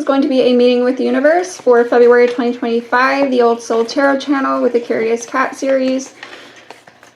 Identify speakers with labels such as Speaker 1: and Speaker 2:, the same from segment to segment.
Speaker 1: is going to be a meeting with the universe for February 2025, the Old Soul Tarot channel with the Curious Cat series.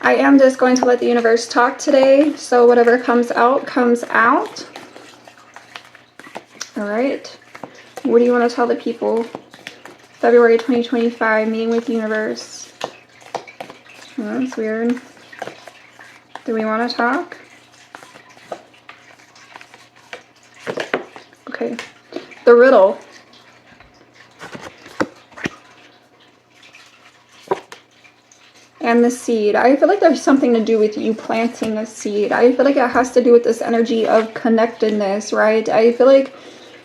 Speaker 1: I am just going to let the universe talk today, so whatever comes out, comes out. All right. What do you want to tell the people? February 2025, meeting with the universe. Oh, that's weird. Do we want to talk? Okay. The riddle. And the seed. I feel like there's something to do with you planting a seed. I feel like it has to do with this energy of connectedness, right? I feel like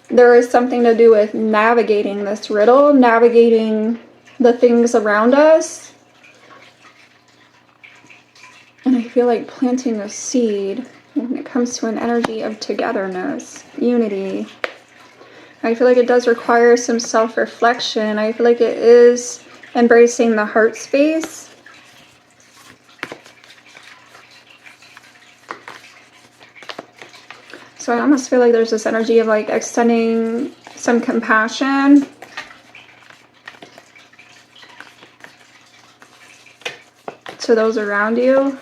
Speaker 1: there is something to do with navigating this riddle, navigating the things around us. And I feel like planting a seed when it comes to an energy of togetherness, unity. I feel like it does require some self-reflection. I feel like it is embracing the heart space. So I almost feel like there's this energy of like extending some compassion. To those around you.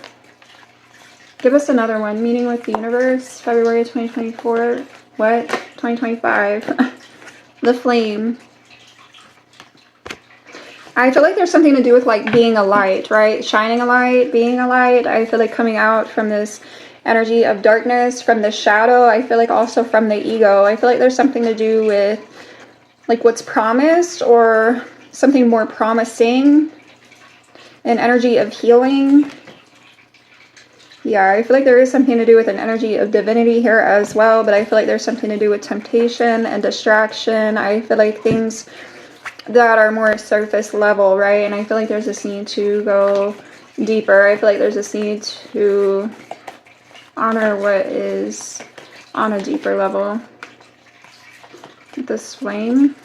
Speaker 1: Give us another one. Meeting with the universe, February 2024. What? 2025. The flame. I feel like there's something to do with like being a light, right? Shining a light, being a light. I feel like coming out from this energy of darkness, from the shadow. I feel like also from the ego. I feel like there's something to do with like what's promised or something more promising. An energy of healing. Yeah, I feel like there is something to do with an energy of divinity here as well, but I feel like there's something to do with temptation and distraction. I feel like things that are more surface level, right? And I feel like there's this need to go deeper. I feel like there's this need to honor what is on a deeper level. This flame.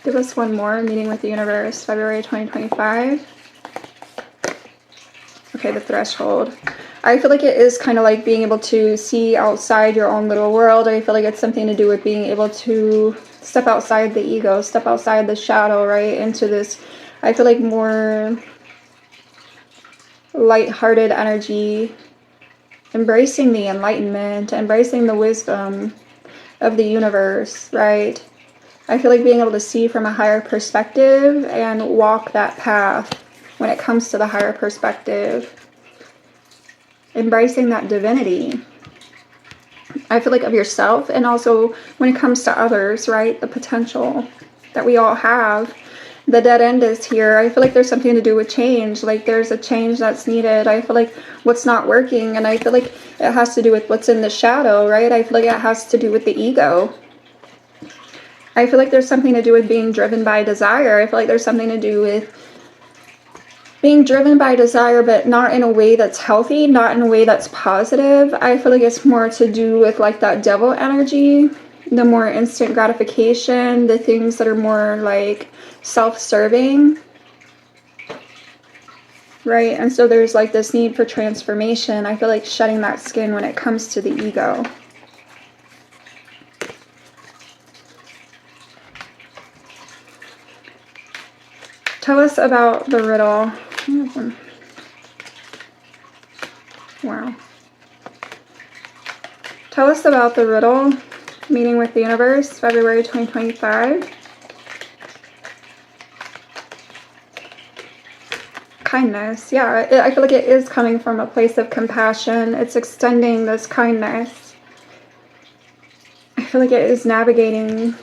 Speaker 1: Give us one more. Meeting with the universe, February 2025. Okay, the threshold. I feel like it is kind of like being able to see outside your own little world. I feel like it's something to do with being able to step outside the ego, step outside the shadow, right? Into this, I feel like more light-hearted energy. Embracing the enlightenment, embracing the wisdom of the universe, right? I feel like being able to see from a higher perspective and walk that path when it comes to the higher perspective. Embracing that divinity. I feel like of yourself and also when it comes to others, right? The potential that we all have. The dead end is here. I feel like there's something to do with change. Like there's a change that's needed. I feel like what's not working, and I feel like it has to do with what's in the shadow, right? I feel like it has to do with the ego. I feel like there's something to do with being driven by desire. I feel like there's something to do with being driven by desire, but not in a way that's healthy, not in a way that's positive. I feel like it's more to do with like that devil energy, the more instant gratification, the things that are more like self-serving, right? And so there's like this need for transformation. I feel like shedding that skin when it comes to the ego. Tell us about the riddle. Wow. Tell us about the riddle. Meeting with the universe, February 2025. Kindness. Yeah, I feel like it is coming from a place of compassion. It's extending this kindness. I feel like it is navigating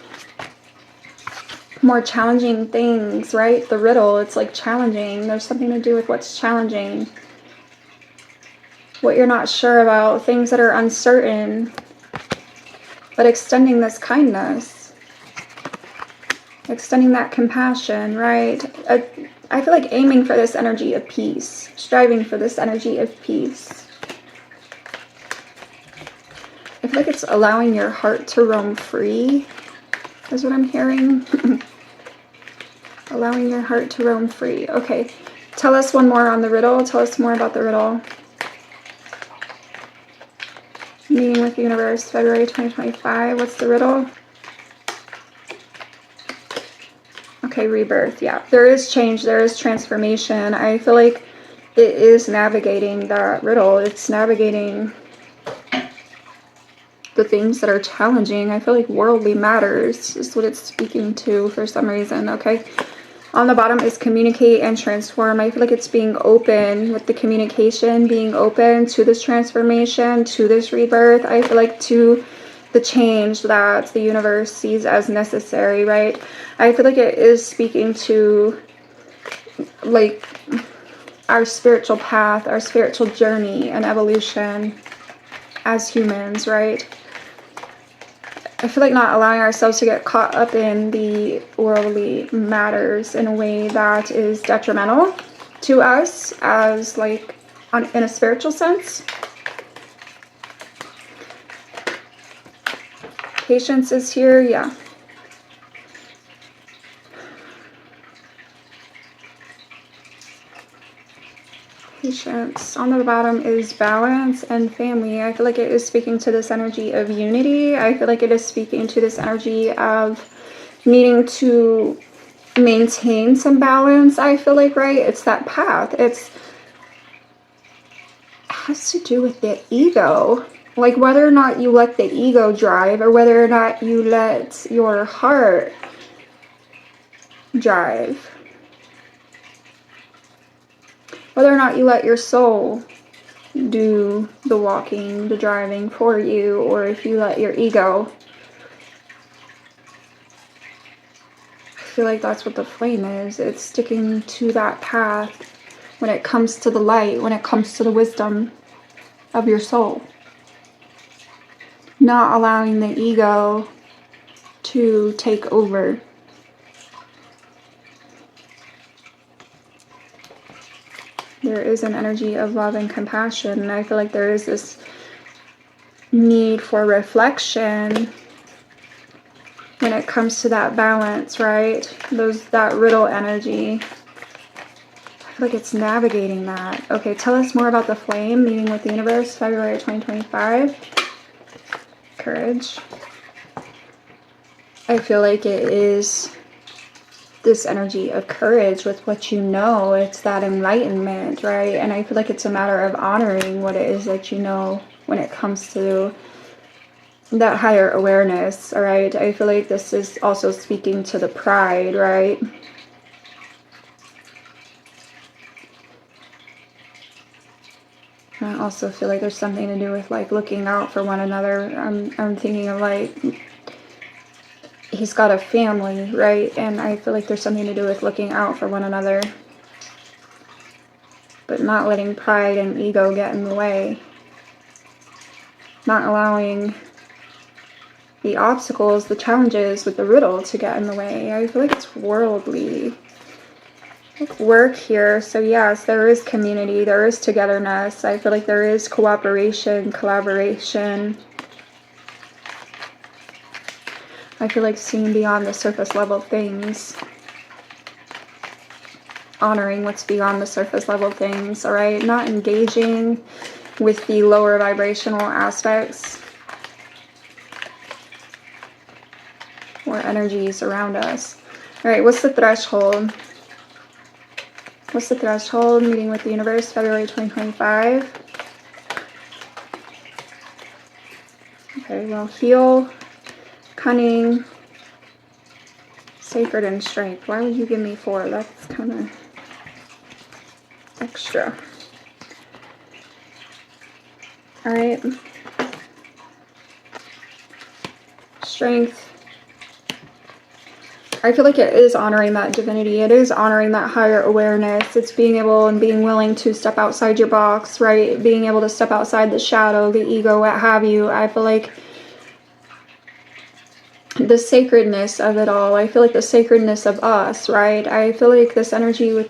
Speaker 1: more challenging things, right? The riddle, it's like challenging. There's something to do with what's challenging. What you're not sure about, things that are uncertain. But extending this kindness. Extending that compassion, right? I feel like aiming for this energy of peace. Striving for this energy of peace. I feel like it's allowing your heart to roam free. Is what I'm hearing. Allowing your heart to roam free. Okay. Tell us one more on the riddle. Tell us more about the riddle. Meeting with the universe, February 2025. What's the riddle? Okay, rebirth. Yeah, there is change. There is transformation. I feel like it is navigating that riddle. It's navigating the things that are challenging. I feel like worldly matters is what it's speaking to for some reason. Okay. On the bottom is communicate and transform. I feel like it's being open with the communication, being open to this transformation, to this rebirth. I feel like to the change that the universe sees as necessary, right? I feel like it is speaking to like our spiritual path, our spiritual journey and evolution as humans, right? I feel like not allowing ourselves to get caught up in the worldly matters in a way that is detrimental to us as like in a spiritual sense. Patience is here, yeah. Patience. On the bottom is balance and family. I feel like it is speaking to this energy of unity. I feel like it is speaking to this energy of needing to maintain some balance. I feel like, right? It's that path. It has to do with the ego. Like whether or not you let the ego drive or whether or not you let your heart drive. Whether or not you let your soul do the walking, the driving for you, or if you let your ego. I feel like that's what the flame is. It's sticking to that path when it comes to the light, when it comes to the wisdom of your soul. Not allowing the ego to take over. There is an energy of love and compassion, and I feel like there is this need for reflection when it comes to that balance, right? That riddle energy. I feel like it's navigating that. Okay, tell us more about the flame, meeting with the universe, February 2025. Courage. I feel like it is this energy of courage with what you know. It's that enlightenment, right? And I feel like it's a matter of honoring what it is that you know when it comes to that higher awareness, all right? I feel like this is also speaking to the pride, right? I also feel like there's something to do with like looking out for one another. I'm thinking of like he's got a family, right? And I feel like there's something to do with looking out for one another, but not letting pride and ego get in the way. Not allowing the obstacles, the challenges with the riddle to get in the way. I feel like it's worldly work here. So yes, there is community, there is togetherness. I feel like there is cooperation, collaboration. I feel like seeing beyond the surface level things. Honoring what's beyond the surface level things, all right? Not engaging with the lower vibrational aspects or energies around us. All right, what's the threshold? What's the threshold? Meeting with the universe, February 2025. Okay, well, heal, cunning, sacred, and strength. Why would you give me 4? That's kind of extra. All right. Strength. I feel like it is honoring that divinity. It is honoring that higher awareness. It's being able and being willing to step outside your box, right? Being able to step outside the shadow, the ego, what have you. I feel like the sacredness of it all. I feel like the sacredness of us, right? I feel like this energy with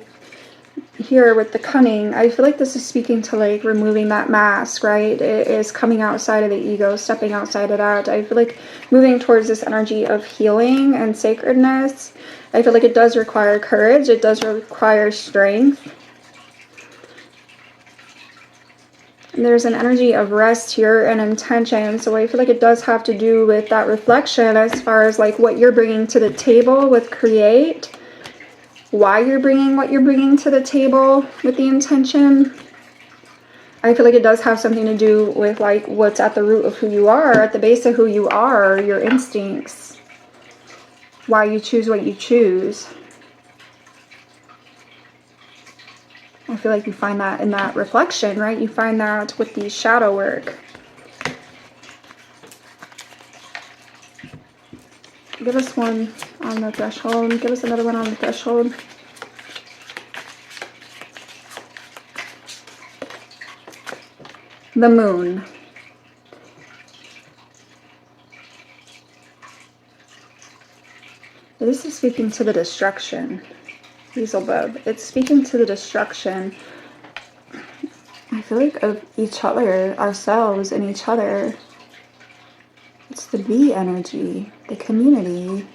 Speaker 1: here with the cunning, I feel like this is speaking to like removing that mask, right? It is coming outside of the ego, stepping outside of that. I feel like moving towards this energy of healing and sacredness. I feel like it does require courage. It does require strength. There's an energy of rest here and intention. So I feel like it does have to do with that reflection as far as like what you're bringing to the table with create, why you're bringing what you're bringing to the table with the intention. I feel like it does have something to do with like what's at the root of who you are, at the base of who you are, your instincts, why you choose what you choose. I feel like you find that in that reflection, right? You find that with the shadow work. Give us one on the threshold. Give us another one on the threshold. The moon. This is speaking to the destruction. Beelzebub. It's speaking to the destruction, I feel like, of each other, ourselves and each other. It's the bee energy, the community,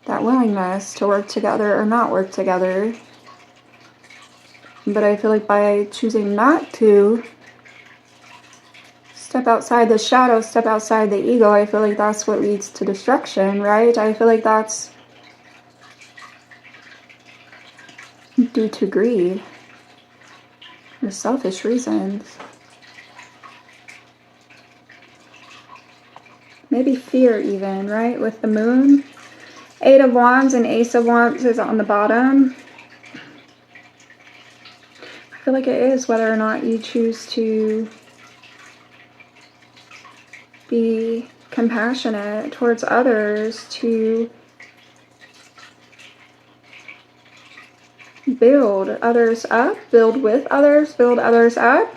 Speaker 1: that willingness to work together or not work together. But I feel like by choosing not to step outside the shadow, step outside the ego, I feel like that's what leads to destruction, right? I feel like that's due to greed or selfish reasons. Maybe fear even, right? With the moon. 8 of Wands and Ace of Wands is on the bottom. I feel like it is whether or not you choose to be compassionate towards others, to build others up, build with others, build others up,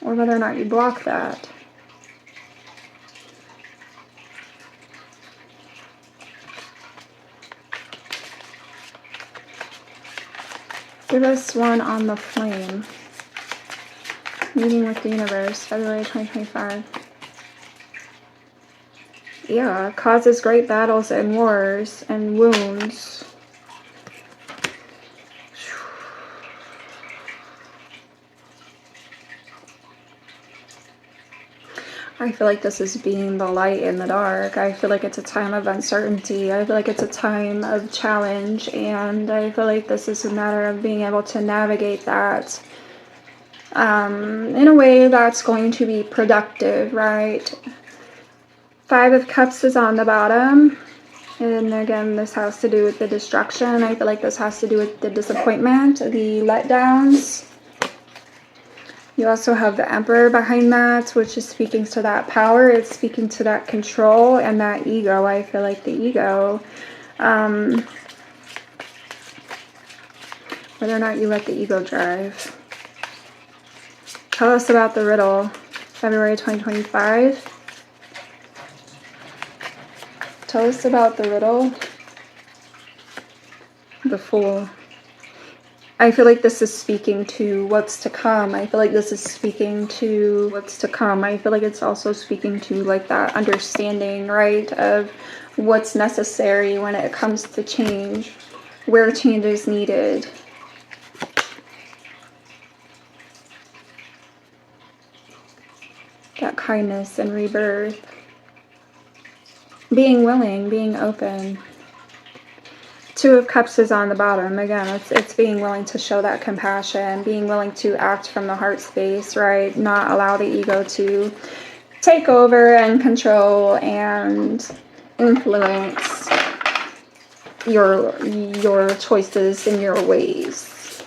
Speaker 1: or whether or not you block that. Give us one on the flame. Meeting with the universe, February 2025. Yeah, causes great battles and wars and wounds. I feel like this is being the light in the dark. I feel like it's a time of uncertainty. I feel like it's a time of challenge. And I feel like this is a matter of being able to navigate that in a way that's going to be productive, right? 5 of Cups is on the bottom. And again, this has to do with the destruction. I feel like this has to do with the disappointment, the letdowns. You also have the Emperor behind that, which is speaking to that power. It's speaking to that control and that ego. I feel like the ego. Whether or not you let the ego drive. Tell us about the riddle, February 2025. Tell us about the riddle. The Fool. I feel like this is speaking to what's to come. I feel like this is speaking to what's to come. I feel like it's also speaking to like that understanding, right, of what's necessary when it comes to change, where change is needed. That kindness and rebirth. Being willing, being open. 2 of Cups is on the bottom. Again, it's being willing to show that compassion, being willing to act from the heart space, right? Not allow the ego to take over and control and influence your choices and your ways.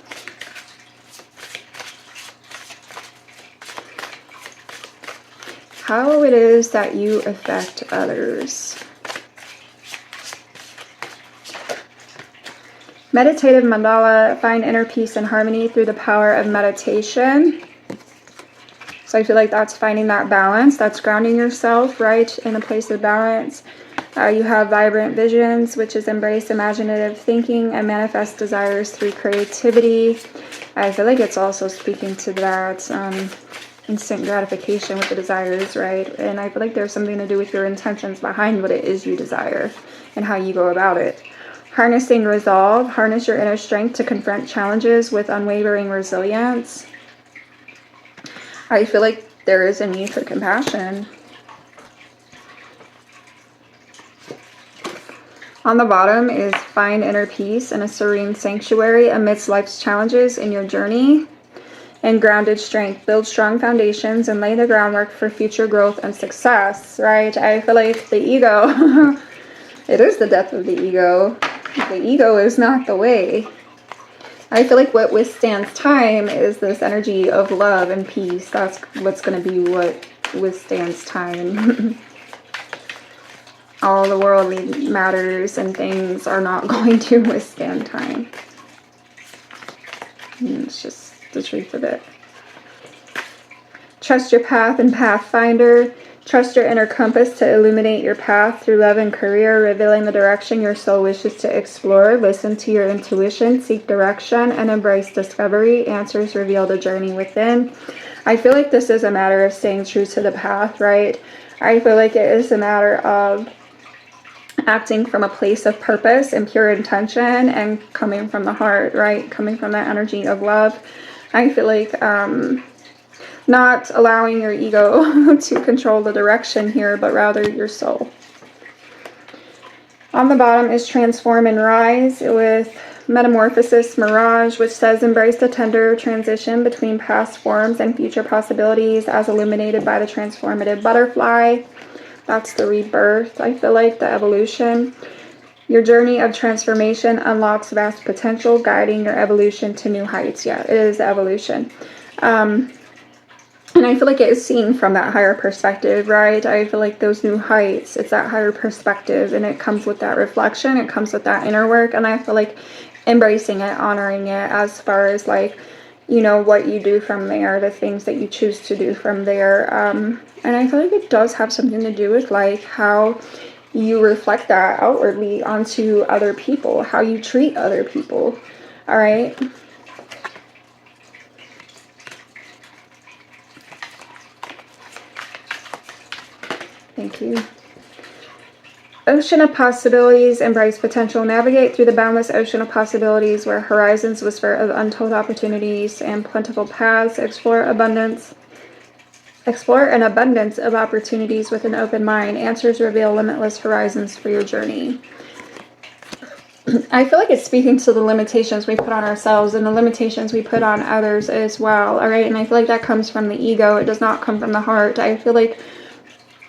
Speaker 1: How it is that you affect others. Meditative mandala, find inner peace and harmony through the power of meditation. So I feel like that's finding that balance, that's grounding yourself, right, in a place of balance. You have vibrant visions, which is embrace imaginative thinking and manifest desires through creativity. I feel like it's also speaking to that instant gratification with the desires, right? And I feel like there's something to do with your intentions behind what it is you desire and how you go about it. Harnessing resolve. Harness your inner strength to confront challenges with unwavering resilience. I feel like there is a need for compassion. On the bottom is find inner peace and a serene sanctuary amidst life's challenges in your journey. And grounded strength. Build strong foundations and lay the groundwork for future growth and success, right? I feel like the ego, it is the death of the ego. The ego is not the way. I feel like what withstands time is this energy of love and peace. That's what's going to be what withstands time. All the worldly matters and things are not going to withstand time. It's just the truth of it. Trust your path and Pathfinder. Trust your inner compass to illuminate your path through love and career, revealing the direction your soul wishes to explore. Listen to your intuition, seek direction, and embrace discovery. Answers reveal the journey within. I feel like this is a matter of staying true to the path, right? I feel like it is a matter of acting from a place of purpose and pure intention and coming from the heart, right? Coming from that energy of love. I feel like not allowing your ego to control the direction here, but rather your soul. On the bottom is transform and rise with metamorphosis mirage, which says embrace the tender transition between past forms and future possibilities as illuminated by the transformative butterfly. That's the rebirth. I feel like the evolution. Your journey of transformation unlocks vast potential, guiding your evolution to new heights. Yeah, it is evolution. And I feel like it is seen from that higher perspective, right? I feel like those new heights, it's that higher perspective, and it comes with that reflection, it comes with that inner work, and I feel like embracing it, honoring it as far as like, you know, what you do from there, the things that you choose to do from there. And I feel like it does have something to do with like how you reflect that outwardly onto other people, how you treat other people, all right? Thank you. Ocean of possibilities, embrace potential, navigate through the boundless ocean of possibilities where horizons whisper of untold opportunities and plentiful paths, explore an abundance of opportunities with an open mind. Answers reveal limitless horizons for your journey. I feel like it's speaking to the limitations we put on ourselves and the limitations we put on others as well, all right? And I feel like that comes from the ego. It does not come from the heart. I feel like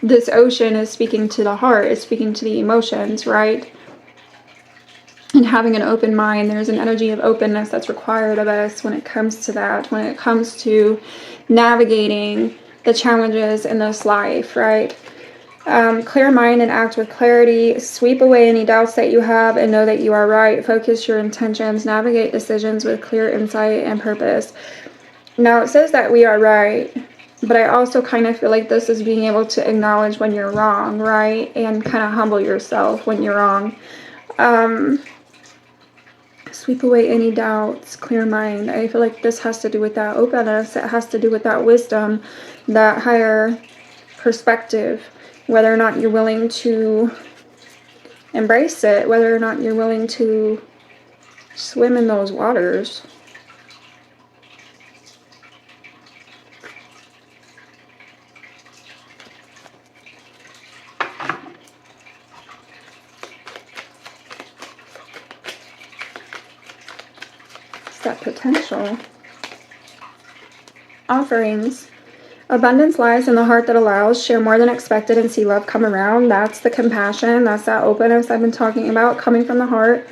Speaker 1: this ocean is speaking to the heart. It's speaking to the emotions, right? And having an open mind, there's an energy of openness that's required of us when it comes to that, when it comes to navigating the challenges in this life, right? Clear mind and act with clarity. Sweep away any doubts that you have and know that you are right. Focus your intentions. Navigate decisions with clear insight and purpose. Now, it says that we are right, but I also kind of feel like this is being able to acknowledge when you're wrong, right? And kind of humble yourself when you're wrong. Sweep away any doubts, clear mind. I feel like this has to do with that openness. It has to do with that wisdom, that higher perspective, whether or not you're willing to embrace it, whether or not you're willing to swim in those waters. That potential. Offerings. Abundance lies in the heart that allows. Share more than expected and see love come around. That's the compassion. That's that openness I've been talking about, coming from the heart.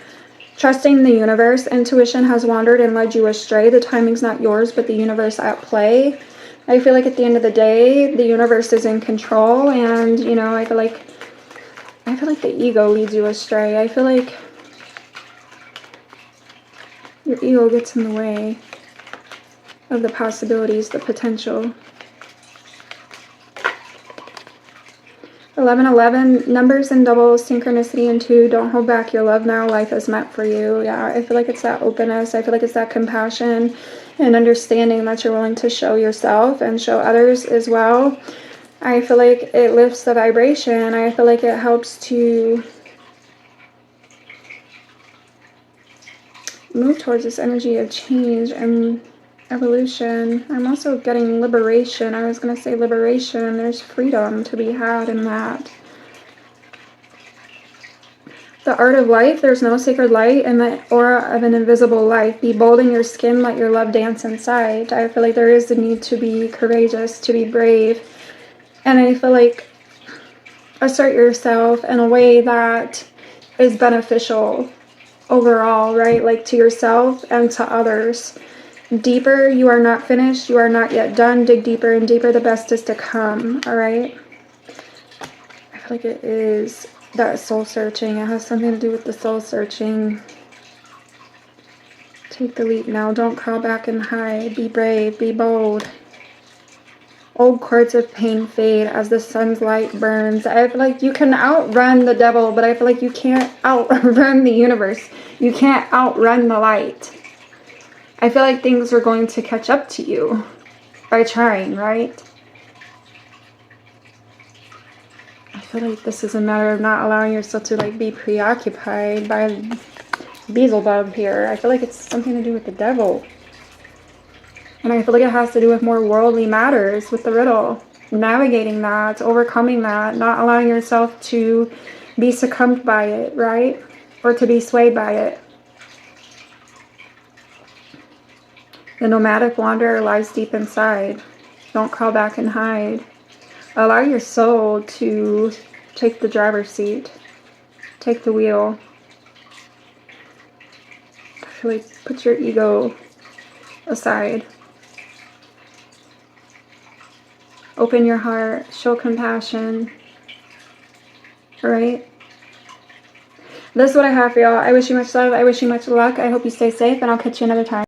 Speaker 1: Trusting the universe. Intuition has wandered and led you astray. The timing's not yours, but the universe at play. I feel like at the end of the day, the universe is in control, and you know, I feel like the ego leads you astray. I feel like your ego gets in the way of the possibilities, the potential. 1111, numbers and doubles, synchronicity and 2. Don't hold back your love now. Life is meant for you. Yeah, I feel like it's that openness. I feel like it's that compassion and understanding that you're willing to show yourself and show others as well. I feel like it lifts the vibration. I feel like it helps to move towards this energy of change and evolution. I'm also getting liberation. I was going to say liberation. There's freedom to be had in that. The art of life, there's no sacred light in the aura of an invisible life. Be bold in your skin, let your love dance inside. I feel like there is the need to be courageous, to be brave. And I feel like assert yourself in a way that is beneficial overall, right? Like to yourself and to others. Deeper, you are not finished. You are not yet done. Dig deeper and deeper. The best is to come, all right? I feel like it is that soul searching. It has something to do with the soul searching. Take the leap now. Don't crawl back and hide. Be brave. Be bold. Old cords of pain fade as the sun's light burns. I feel like you can outrun the devil, but I feel like you can't outrun the universe. You can't outrun the light. I feel like things are going to catch up to you by trying, right? I feel like this is a matter of not allowing yourself to like be preoccupied by Beelzebub here. I feel like it's something to do with the devil. And I feel like it has to do with more worldly matters with the riddle. Navigating that, overcoming that, not allowing yourself to be succumbed by it, right? Or to be swayed by it. The nomadic wanderer lies deep inside. Don't crawl back and hide. Allow your soul to take the driver's seat. Take the wheel. I feel like put your ego aside. Open your heart. Show compassion. Alright? This is what I have for y'all. I wish you much love. I wish you much luck. I hope you stay safe, and I'll catch you another time.